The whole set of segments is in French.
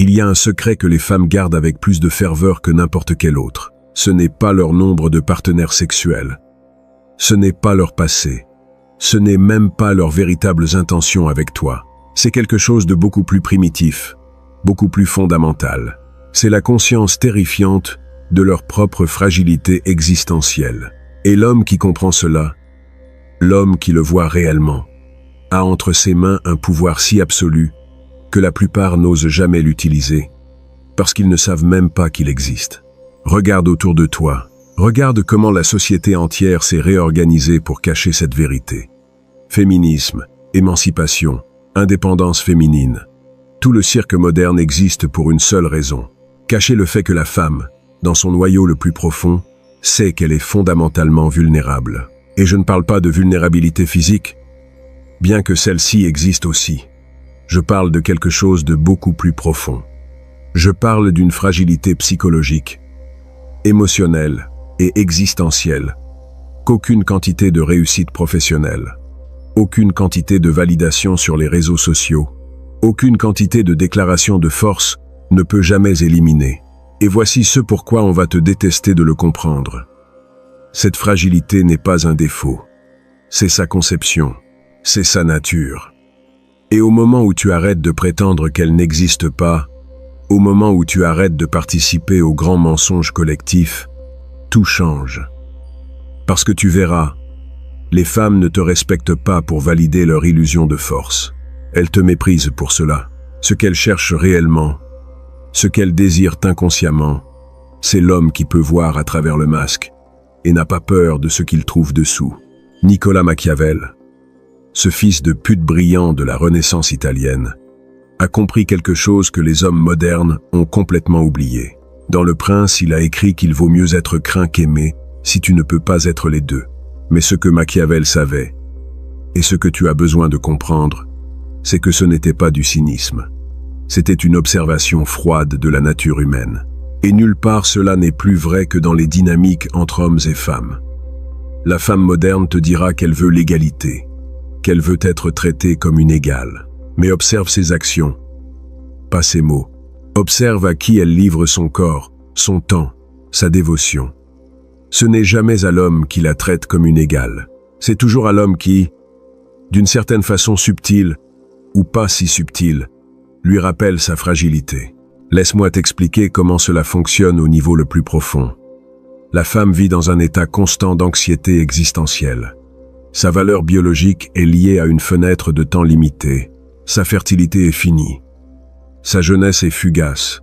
Il y a un secret que les femmes gardent avec plus de ferveur que n'importe quel autre. Ce n'est pas leur nombre de partenaires sexuels. Ce n'est pas leur passé. Ce n'est même pas leurs véritables intentions avec toi. C'est quelque chose de beaucoup plus primitif, beaucoup plus fondamental. C'est la conscience terrifiante de leur propre fragilité existentielle. Et l'homme qui comprend cela, l'homme qui le voit réellement, a entre ses mains un pouvoir si absolu que la plupart n'osent jamais l'utiliser, parce qu'ils ne savent même pas qu'il existe. Regarde autour de toi, regarde comment la société entière s'est réorganisée pour cacher cette vérité. Féminisme, émancipation, indépendance féminine. Tout le cirque moderne existe pour une seule raison: cacher le fait que la femme, dans son noyau le plus profond, sait qu'elle est fondamentalement vulnérable. Et je ne parle pas de vulnérabilité physique, bien que celle-ci existe aussi. Je parle de quelque chose de beaucoup plus profond. Je parle d'une fragilité psychologique, émotionnelle et existentielle, qu'aucune quantité de réussite professionnelle, aucune quantité de validation sur les réseaux sociaux, aucune quantité de déclaration de force ne peut jamais éliminer. Et voici ce pourquoi on va te détester de le comprendre. Cette fragilité n'est pas un défaut. C'est sa conception, c'est sa nature. Et au moment où tu arrêtes de prétendre qu'elle n'existe pas, au moment où tu arrêtes de participer au grand mensonge collectif, tout change. Parce que tu verras, les femmes ne te respectent pas pour valider leur illusion de force. Elles te méprisent pour cela. Ce qu'elles cherchent réellement, ce qu'elles désirent inconsciemment, c'est l'homme qui peut voir à travers le masque et n'a pas peur de ce qu'il trouve dessous. Nicolas Machiavel, ce fils de pute brillant de la Renaissance italienne, a compris quelque chose que les hommes modernes ont complètement oublié. Dans Le Prince, il a écrit qu'il vaut mieux être craint qu'aimé si tu ne peux pas être les deux. Mais ce que Machiavel savait, et ce que tu as besoin de comprendre, c'est que ce n'était pas du cynisme. C'était une observation froide de la nature humaine. Et nulle part cela n'est plus vrai que dans les dynamiques entre hommes et femmes. La femme moderne te dira qu'elle veut l'égalité, qu'elle veut être traitée comme une égale. Mais observe ses actions, pas ses mots. Observe à qui elle livre son corps, son temps, sa dévotion. Ce n'est jamais à l'homme qui la traite comme une égale. C'est toujours à l'homme qui, d'une certaine façon subtile, ou pas si subtile, lui rappelle sa fragilité. Laisse-moi t'expliquer comment cela fonctionne au niveau le plus profond. La femme vit dans un état constant d'anxiété existentielle. Sa valeur biologique est liée à une fenêtre de temps limitée. Sa fertilité est finie. Sa jeunesse est fugace.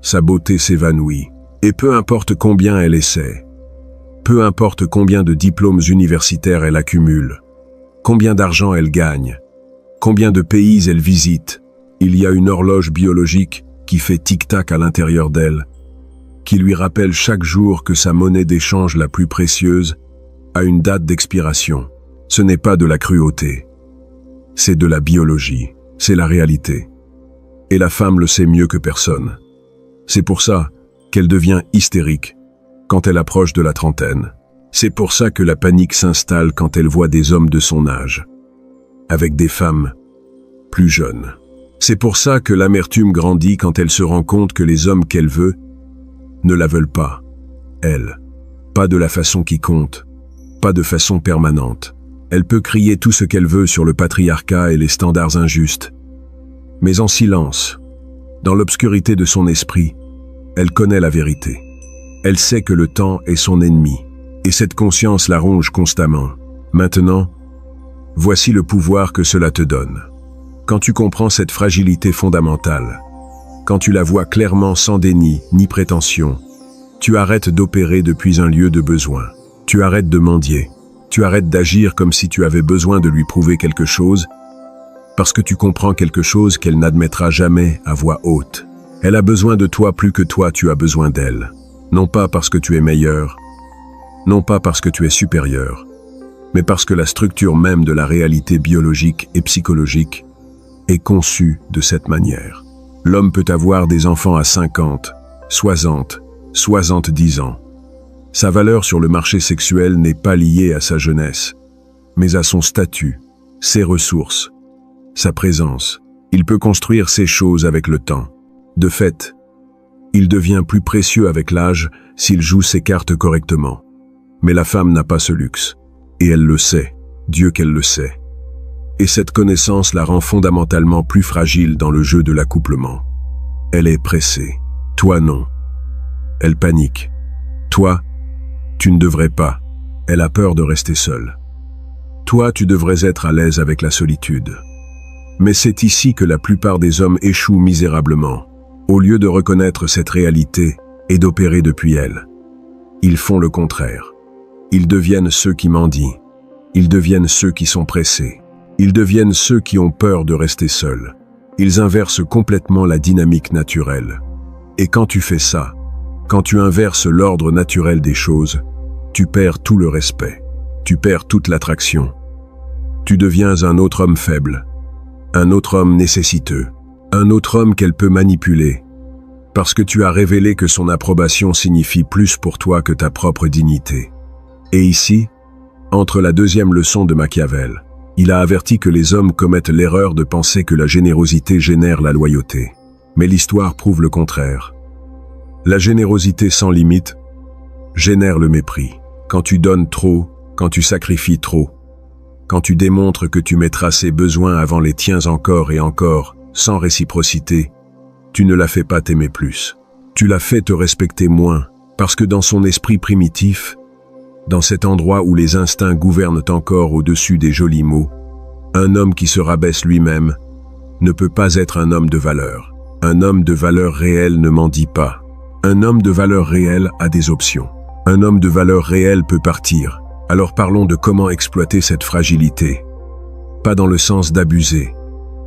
Sa beauté s'évanouit. Et peu importe combien elle essaie, peu importe combien de diplômes universitaires elle accumule, combien d'argent elle gagne, combien de pays elle visite, il y a une horloge biologique qui fait tic-tac à l'intérieur d'elle, qui lui rappelle chaque jour que sa monnaie d'échange la plus précieuse a une date d'expiration. Ce n'est pas de la cruauté, c'est de la biologie, c'est la réalité. Et la femme le sait mieux que personne. C'est pour ça qu'elle devient hystérique quand elle approche de la trentaine. C'est pour ça que la panique s'installe quand elle voit des hommes de son âge, avec des femmes plus jeunes. C'est pour ça que l'amertume grandit quand elle se rend compte que les hommes qu'elle veut ne la veulent pas, elle. Pas de la façon qui compte, pas de façon permanente. Elle peut crier tout ce qu'elle veut sur le patriarcat et les standards injustes. Mais en silence, dans l'obscurité de son esprit, elle connaît la vérité. Elle sait que le temps est son ennemi, et cette conscience la ronge constamment. Maintenant, voici le pouvoir que cela te donne. Quand tu comprends cette fragilité fondamentale, quand tu la vois clairement sans déni ni prétention, tu arrêtes d'opérer depuis un lieu de besoin. Tu arrêtes de mendier. Tu arrêtes d'agir comme si tu avais besoin de lui prouver quelque chose, parce que tu comprends quelque chose qu'elle n'admettra jamais à voix haute. Elle a besoin de toi plus que toi tu as besoin d'elle. Non pas parce que tu es meilleur, non pas parce que tu es supérieur, mais parce que la structure même de la réalité biologique et psychologique est conçue de cette manière. L'homme peut avoir des enfants à 50, 60, 70 ans. Sa valeur sur le marché sexuel n'est pas liée à sa jeunesse, mais à son statut, ses ressources, sa présence. Il peut construire ces choses avec le temps. De fait, il devient plus précieux avec l'âge s'il joue ses cartes correctement. Mais la femme n'a pas ce luxe. Et elle le sait, Dieu qu'elle le sait. Et cette connaissance la rend fondamentalement plus fragile dans le jeu de l'accouplement. Elle est pressée. Toi non. Elle panique. Toi, tu ne devrais pas. Elle a peur de rester seule. Toi, tu devrais être à l'aise avec la solitude. Mais c'est ici que la plupart des hommes échouent misérablement, au lieu de reconnaître cette réalité et d'opérer depuis elle. Ils font le contraire. Ils deviennent ceux qui mendient. Ils deviennent ceux qui sont pressés. Ils deviennent ceux qui ont peur de rester seuls. Ils inversent complètement la dynamique naturelle. Et quand tu fais ça, quand tu inverses l'ordre naturel des choses, tu perds tout le respect. Tu perds toute l'attraction. Tu deviens un autre homme faible, un autre homme nécessiteux, un autre homme qu'elle peut manipuler, parce que tu as révélé que son approbation signifie plus pour toi que ta propre dignité. Et ici, entre la deuxième leçon de Machiavel, il a averti que les hommes commettent l'erreur de penser que la générosité génère la loyauté. Mais l'histoire prouve le contraire. La générosité sans limite génère le mépris. Quand tu donnes trop, quand tu sacrifies trop, quand tu démontres que tu mettras ses besoins avant les tiens encore et encore, sans réciprocité, tu ne la fais pas t'aimer plus. Tu la fais te respecter moins, parce que dans son esprit primitif, dans cet endroit où les instincts gouvernent encore au-dessus des jolis mots, un homme qui se rabaisse lui-même ne peut pas être un homme de valeur. Un homme de valeur réelle ne mendie pas. Un homme de valeur réelle a des options. Un homme de valeur réelle peut partir. Alors parlons de comment exploiter cette fragilité. Pas dans le sens d'abuser,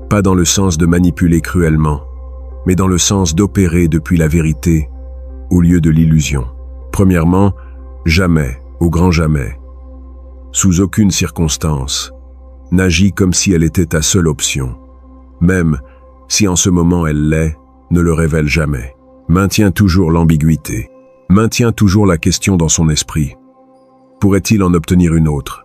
pas dans le sens de manipuler cruellement, mais dans le sens d'opérer depuis la vérité au lieu de l'illusion. Premièrement, jamais, au grand jamais, sous aucune circonstance, n'agis comme si elle était ta seule option. Même si en ce moment elle l'est, ne le révèle jamais. Maintiens toujours l'ambiguïté. Maintiens toujours la question dans son esprit. Pourrait-il en obtenir une autre?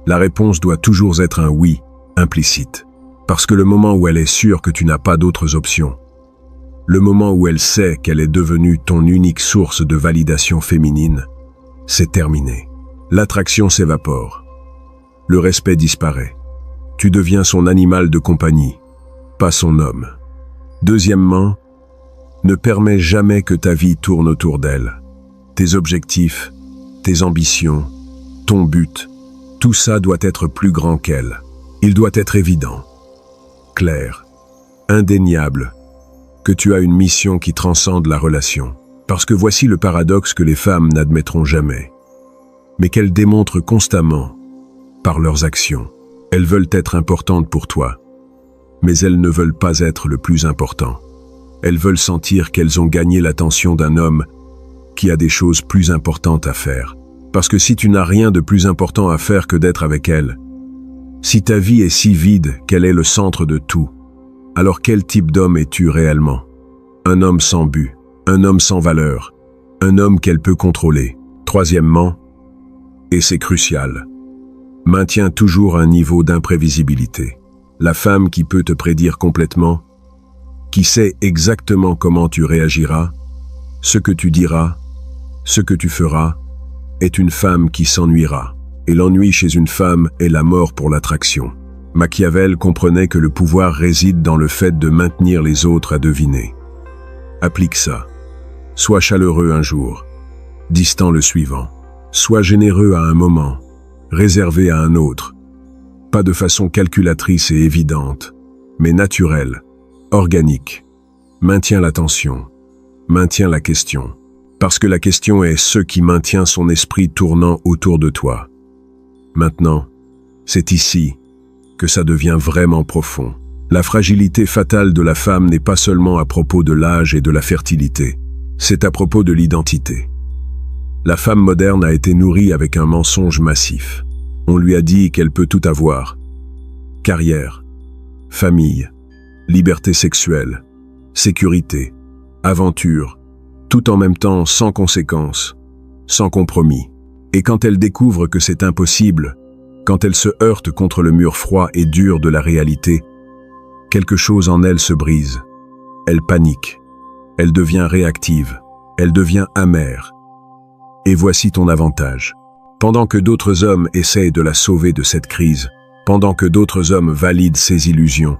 La réponse doit toujours être un oui, implicite. Parce que le moment où elle est sûre que tu n'as pas d'autres options, le moment où elle sait qu'elle est devenue ton unique source de validation féminine, c'est terminé. L'attraction s'évapore. Le respect disparaît. Tu deviens son animal de compagnie, pas son homme. Deuxièmement, ne permets jamais que ta vie tourne autour d'elle. Tes objectifs, tes ambitions, ton but, tout ça doit être plus grand qu'elle. Il doit être évident, clair, indéniable, que tu as une mission qui transcende la relation. Parce que voici le paradoxe que les femmes n'admettront jamais, mais qu'elles démontrent constamment par leurs actions. Elles veulent être importantes pour toi, mais elles ne veulent pas être le plus important. Elles veulent sentir qu'elles ont gagné l'attention d'un homme qui a des choses plus importantes à faire. Parce que si tu n'as rien de plus important à faire que d'être avec elle, si ta vie est si vide qu'elle est le centre de tout, alors quel type d'homme es-tu réellement? Un homme sans but, un homme sans valeur, un homme qu'elle peut contrôler. Troisièmement, et c'est crucial, maintiens toujours un niveau d'imprévisibilité. La femme qui peut te prédire complètement, qui sait exactement comment tu réagiras, ce que tu diras, ce que tu feras, est une femme qui s'ennuiera. Et l'ennui chez une femme est la mort pour l'attraction. Machiavel comprenait que le pouvoir réside dans le fait de maintenir les autres à deviner. Applique ça. Sois chaleureux un jour, distant le suivant. Sois généreux à un moment, réservé à un autre. Pas de façon calculatrice et évidente, mais naturelle, organique. Maintiens l'attention, maintiens la question. Parce que la question est ce qui maintient son esprit tournant autour de toi. Maintenant, c'est ici que ça devient vraiment profond. La fragilité fatale de la femme n'est pas seulement à propos de l'âge et de la fertilité, c'est à propos de l'identité. La femme moderne a été nourrie avec un mensonge massif. On lui a dit qu'elle peut tout avoir. Carrière, famille, liberté sexuelle, sécurité, aventure, tout en même temps sans conséquences, sans compromis. Et quand elle découvre que c'est impossible, quand elle se heurte contre le mur froid et dur de la réalité, quelque chose en elle se brise. Elle panique. Elle devient réactive. Elle devient amère. Et voici ton avantage. Pendant que d'autres hommes essayent de la sauver de cette crise, pendant que d'autres hommes valident ses illusions,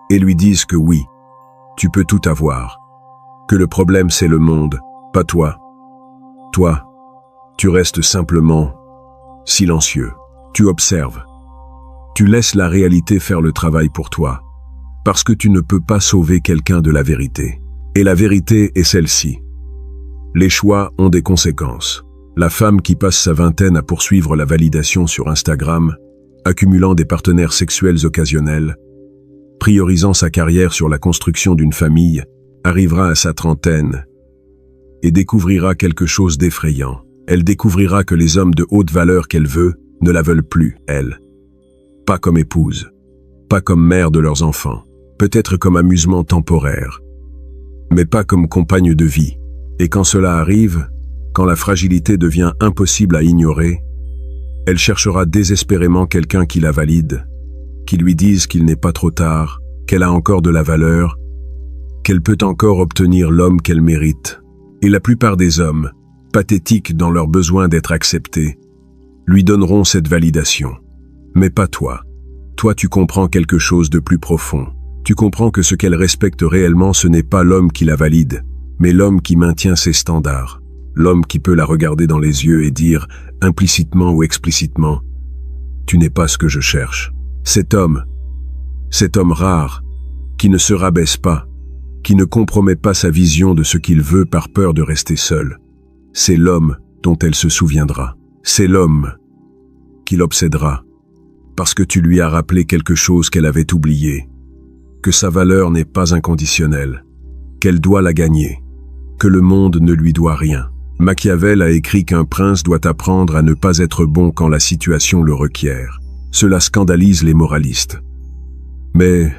et lui disent que oui, tu peux tout avoir, que le problème c'est le monde, pas toi. Toi, tu restes simplement silencieux. Tu observes. Tu laisses la réalité faire le travail pour toi, parce que tu ne peux pas sauver quelqu'un de la vérité. Et la vérité est celle-ci. Les choix ont des conséquences. La femme qui passe sa vingtaine à poursuivre la validation sur Instagram, accumulant des partenaires sexuels occasionnels, priorisant sa carrière sur la construction d'une famille, arrivera à sa trentaine et découvrira quelque chose d'effrayant. Elle découvrira que les hommes de haute valeur qu'elle veut ne la veulent plus, elle. Pas comme épouse, pas comme mère de leurs enfants, peut-être comme amusement temporaire, mais pas comme compagne de vie. Et quand cela arrive, quand la fragilité devient impossible à ignorer, elle cherchera désespérément quelqu'un qui la valide, qui lui dise qu'il n'est pas trop tard, qu'elle a encore de la valeur, qu'elle peut encore obtenir l'homme qu'elle mérite. Et la plupart des hommes, pathétiques dans leur besoin d'être acceptés, lui donneront cette validation. Mais pas toi. Toi, tu comprends quelque chose de plus profond. Tu comprends que ce qu'elle respecte réellement, ce n'est pas l'homme qui la valide, mais l'homme qui maintient ses standards. L'homme qui peut la regarder dans les yeux et dire, implicitement ou explicitement, « Tu n'es pas ce que je cherche ». Cet homme rare, qui ne se rabaisse pas, qui ne compromet pas sa vision de ce qu'il veut par peur de rester seul, c'est l'homme dont elle se souviendra. C'est l'homme qui l'obsédera, parce que tu lui as rappelé quelque chose qu'elle avait oublié, que sa valeur n'est pas inconditionnelle, qu'elle doit la gagner, que le monde ne lui doit rien. Machiavel a écrit qu'un prince doit apprendre à ne pas être bon quand la situation le requiert. Cela scandalise les moralistes. Mais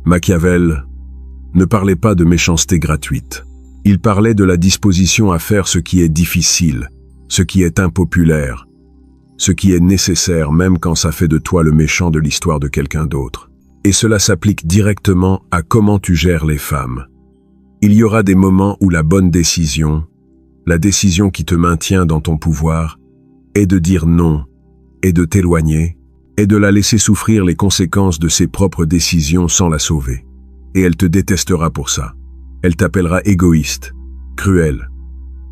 Machiavel ne parlait pas de méchanceté gratuite. Il parlait de la disposition à faire ce qui est difficile, ce qui est impopulaire, ce qui est nécessaire même quand ça fait de toi le méchant de l'histoire de quelqu'un d'autre. Et cela s'applique directement à comment tu gères les femmes. Il y aura des moments où la bonne décision, la décision qui te maintient dans ton pouvoir, est de dire non, et de t'éloigner, et de la laisser souffrir les conséquences de ses propres décisions sans la sauver. Et elle te détestera pour ça. Elle t'appellera égoïste, cruel,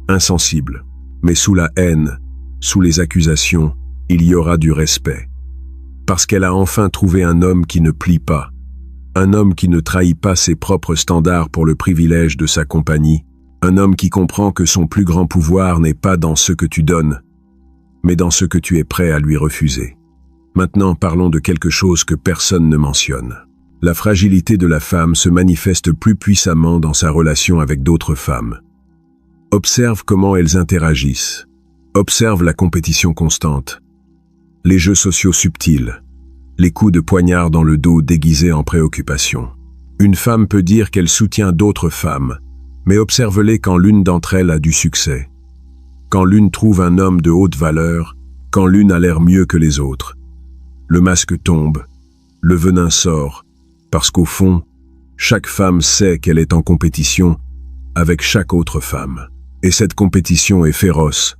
insensible. Mais sous la haine, sous les accusations, il y aura du respect. Parce qu'elle a enfin trouvé un homme qui ne plie pas, un homme qui ne trahit pas ses propres standards pour le privilège de sa compagnie, un homme qui comprend que son plus grand pouvoir n'est pas dans ce que tu donnes, mais dans ce que tu es prêt à lui refuser. Maintenant, parlons de quelque chose que personne ne mentionne. La fragilité de la femme se manifeste plus puissamment dans sa relation avec d'autres femmes. Observe comment elles interagissent. Observe la compétition constante, les jeux sociaux subtils, les coups de poignard dans le dos déguisés en préoccupation. Une femme peut dire qu'elle soutient d'autres femmes, mais observe-les quand l'une d'entre elles a du succès, quand l'une trouve un homme de haute valeur, quand l'une a l'air mieux que les autres. Le masque tombe, le venin sort, parce qu'au fond, chaque femme sait qu'elle est en compétition avec chaque autre femme. Et cette compétition est féroce,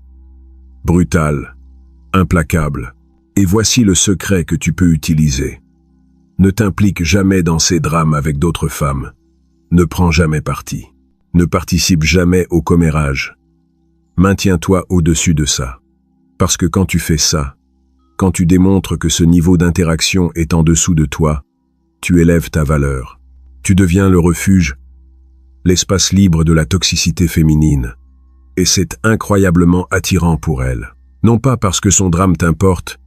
brutale, implacable. Et voici le secret que tu peux utiliser. Ne t'implique jamais dans ces drames avec d'autres femmes. Ne prends jamais parti. Ne participe jamais au commérage. Maintiens-toi au-dessus de ça. Parce que quand tu fais ça, quand tu démontres que ce niveau d'interaction est en dessous de toi, tu élèves ta valeur. Tu deviens le refuge, l'espace libre de la toxicité féminine. Et c'est incroyablement attirant pour elle. Non pas parce que son drame t'importe,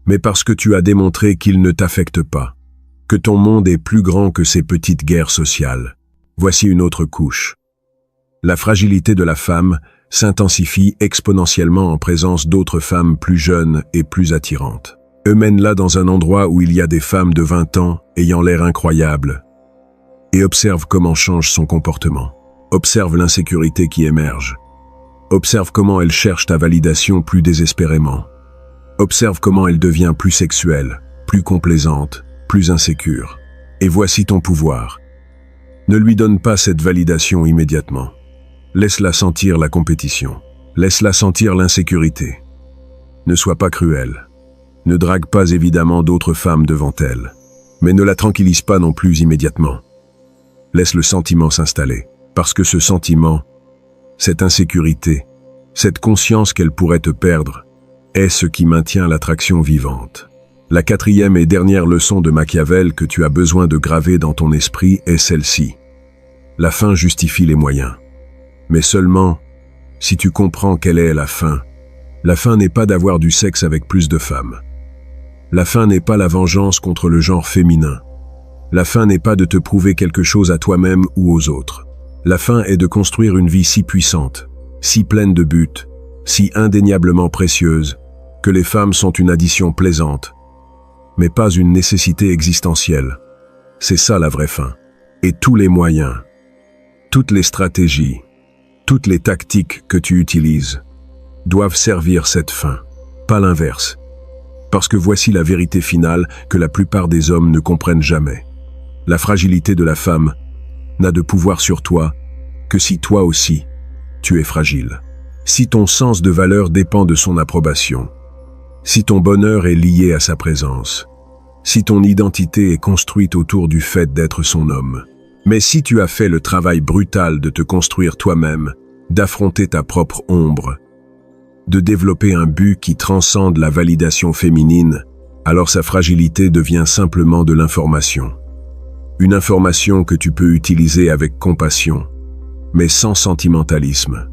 mais parce que tu as démontré qu'il ne t'affecte pas, que ton monde est plus grand que ces petites guerres sociales. Voici une autre couche. La fragilité de la femme s'intensifie exponentiellement en présence d'autres femmes plus jeunes et plus attirantes. Emmène-la dans un endroit où il y a des femmes de 20 ans ayant l'air incroyable et observe comment change son comportement. Observe l'insécurité qui émerge. Observe comment elle cherche ta validation plus désespérément. Observe comment elle devient plus sexuelle, plus complaisante, plus insécure. Et voici ton pouvoir. Ne lui donne pas cette validation immédiatement. Laisse-la sentir la compétition. Laisse-la sentir l'insécurité. Ne sois pas cruel. Ne drague pas évidemment d'autres femmes devant elle. Mais ne la tranquillise pas non plus immédiatement. Laisse le sentiment s'installer. Parce que ce sentiment, cette insécurité, cette conscience qu'elle pourrait te perdre, est ce qui maintient l'attraction vivante. La quatrième et dernière leçon de Machiavel que tu as besoin de graver dans ton esprit est celle-ci. La fin justifie les moyens. Mais seulement, si tu comprends quelle est la fin n'est pas d'avoir du sexe avec plus de femmes. La fin n'est pas la vengeance contre le genre féminin. La fin n'est pas de te prouver quelque chose à toi-même ou aux autres. La fin est de construire une vie si puissante, si pleine de buts, si indéniablement précieuse, que les femmes sont une addition plaisante, mais pas une nécessité existentielle. C'est ça la vraie fin. Et tous les moyens, toutes les stratégies, toutes les tactiques que tu utilises doivent servir cette fin, pas l'inverse. Parce que voici la vérité finale que la plupart des hommes ne comprennent jamais. La fragilité de la femme n'a de pouvoir sur toi que si toi aussi, tu es fragile. Si ton sens de valeur dépend de son approbation, si ton bonheur est lié à sa présence, si ton identité est construite autour du fait d'être son homme. Mais si tu as fait le travail brutal de te construire toi-même, d'affronter ta propre ombre, de développer un but qui transcende la validation féminine, alors sa fragilité devient simplement de l'information. Une information que tu peux utiliser avec compassion, mais sans sentimentalisme,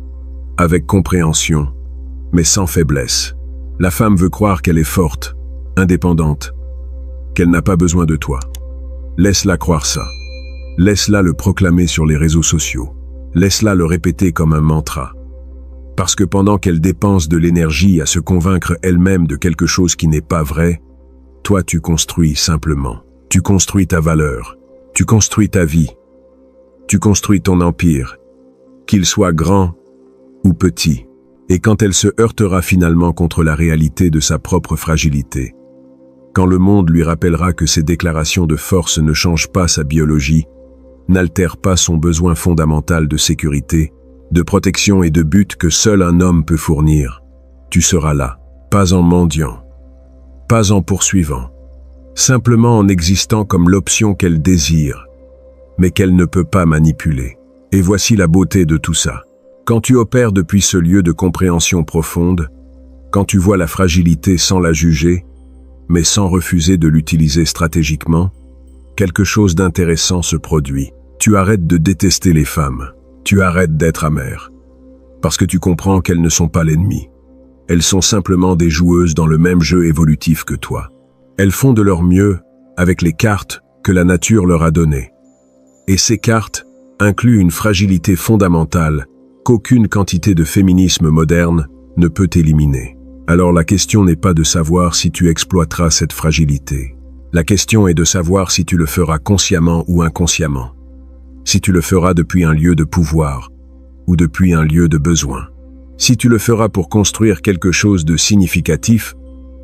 avec compréhension, mais sans faiblesse. La femme veut croire qu'elle est forte, indépendante, qu'elle n'a pas besoin de toi. Laisse-la croire ça. Laisse-la le proclamer sur les réseaux sociaux. Laisse-la le répéter comme un mantra. Parce que pendant qu'elle dépense de l'énergie à se convaincre elle-même de quelque chose qui n'est pas vrai, toi tu construis simplement. Tu construis ta valeur. Tu construis ta vie. Tu construis ton empire, qu'il soit grand ou petit. Et quand elle se heurtera finalement contre la réalité de sa propre fragilité, quand le monde lui rappellera que ses déclarations de force ne changent pas sa biologie, n'altèrent pas son besoin fondamental de sécurité, de protection et de but que seul un homme peut fournir, tu seras là, pas en mendiant, pas en poursuivant, simplement en existant comme l'option qu'elle désire, mais qu'elle ne peut pas manipuler. Et voici la beauté de tout ça. Quand tu opères depuis ce lieu de compréhension profonde, quand tu vois la fragilité sans la juger, mais sans refuser de l'utiliser stratégiquement, quelque chose d'intéressant se produit. Tu arrêtes de détester les femmes, tu arrêtes d'être amer, parce que tu comprends qu'elles ne sont pas l'ennemi. Elles sont simplement des joueuses dans le même jeu évolutif que toi. Elles font de leur mieux avec les cartes que la nature leur a données. Et ces cartes incluent une fragilité fondamentale qu'aucune quantité de féminisme moderne ne peut éliminer. Alors la question n'est pas de savoir si tu exploiteras cette fragilité. La question est de savoir si tu le feras consciemment ou inconsciemment. Si tu le feras depuis un lieu de pouvoir ou depuis un lieu de besoin. Si tu le feras pour construire quelque chose de significatif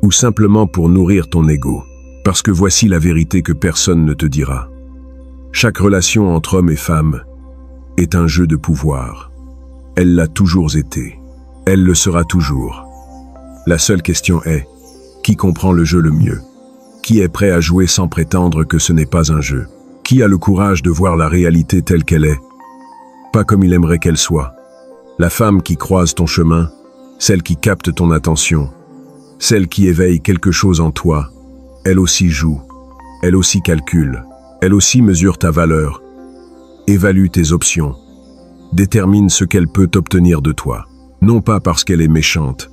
ou simplement pour nourrir ton ego. Parce que voici la vérité que personne ne te dira. Chaque relation entre hommes et femmes est un jeu de pouvoir. Elle l'a toujours été. Elle le sera toujours. La seule question est, qui comprend le jeu le mieux? Qui est prêt à jouer sans prétendre que ce n'est pas un jeu? Qui a le courage de voir la réalité telle qu'elle est? Pas comme il aimerait qu'elle soit. La femme qui croise ton chemin, celle qui capte ton attention, celle qui éveille quelque chose en toi, elle aussi joue, elle aussi calcule, elle aussi mesure ta valeur, évalue tes options, détermine ce qu'elle peut obtenir de toi. Non pas parce qu'elle est méchante,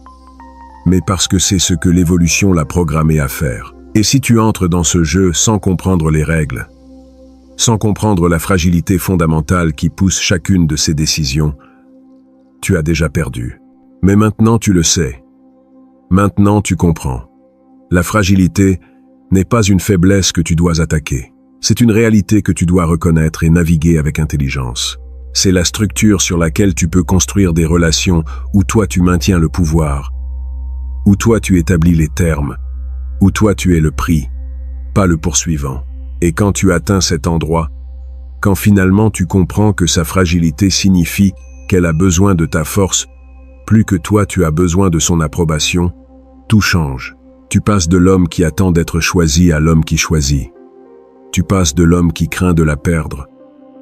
mais parce que c'est ce que l'évolution l'a programmée à faire. Et si tu entres dans ce jeu sans comprendre les règles, sans comprendre la fragilité fondamentale qui pousse chacune de ces décisions, tu as déjà perdu. Mais maintenant tu le sais. Maintenant tu comprends. La fragilité n'est pas une faiblesse que tu dois attaquer. C'est une réalité que tu dois reconnaître et naviguer avec intelligence. C'est la structure sur laquelle tu peux construire des relations où toi tu maintiens le pouvoir, où toi tu établis les termes, où toi tu es le prix, pas le poursuivant. Et quand tu atteins cet endroit, Quand finalement tu comprends que sa fragilité signifie qu'elle a besoin de ta force, plus que toi tu as besoin de son approbation, tout change. Tu passes de l'homme qui attend d'être choisi à l'homme qui choisit. Tu passes de l'homme qui craint de la perdre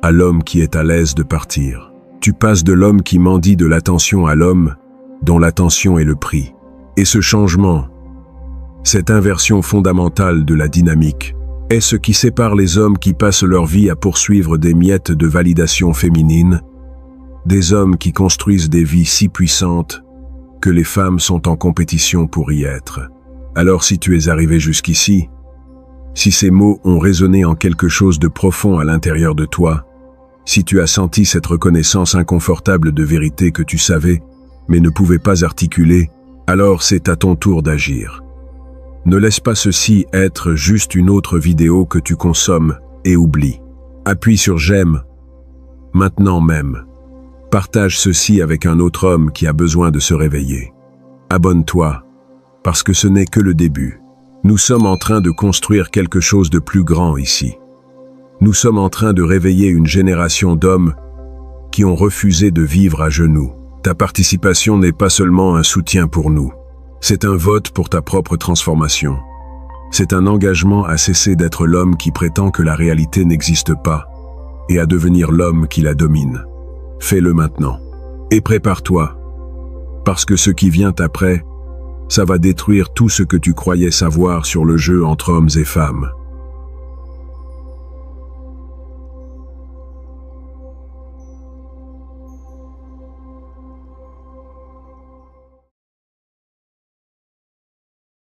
à l'homme qui est à l'aise de partir. Tu passes de l'homme qui mendie de l'attention à l'homme dont l'attention est le prix. Et ce changement, cette inversion fondamentale de la dynamique, est ce qui sépare les hommes qui passent leur vie à poursuivre des miettes de validation féminine, des hommes qui construisent des vies si puissantes que les femmes sont en compétition pour y être. Alors si tu es arrivé jusqu'ici, si ces mots ont résonné en quelque chose de profond à l'intérieur de toi, si tu as senti cette reconnaissance inconfortable de vérité que tu savais, mais ne pouvais pas articuler, alors c'est à ton tour d'agir. Ne laisse pas ceci être juste une autre vidéo que tu consommes et oublies. Appuie sur j'aime, maintenant même. Partage ceci avec un autre homme qui a besoin de se réveiller. Abonne-toi, parce que ce n'est que le début. Nous sommes en train de construire quelque chose de plus grand ici. Nous sommes en train de réveiller une génération d'hommes qui ont refusé de vivre à genoux. Ta participation n'est pas seulement un soutien pour nous. C'est un vote pour ta propre transformation. C'est un engagement à cesser d'être l'homme qui prétend que la réalité n'existe pas et à devenir l'homme qui la domine. Fais-le maintenant. Et prépare-toi, parce que ce qui vient après, ça va détruire tout ce que tu croyais savoir sur le jeu entre hommes et femmes.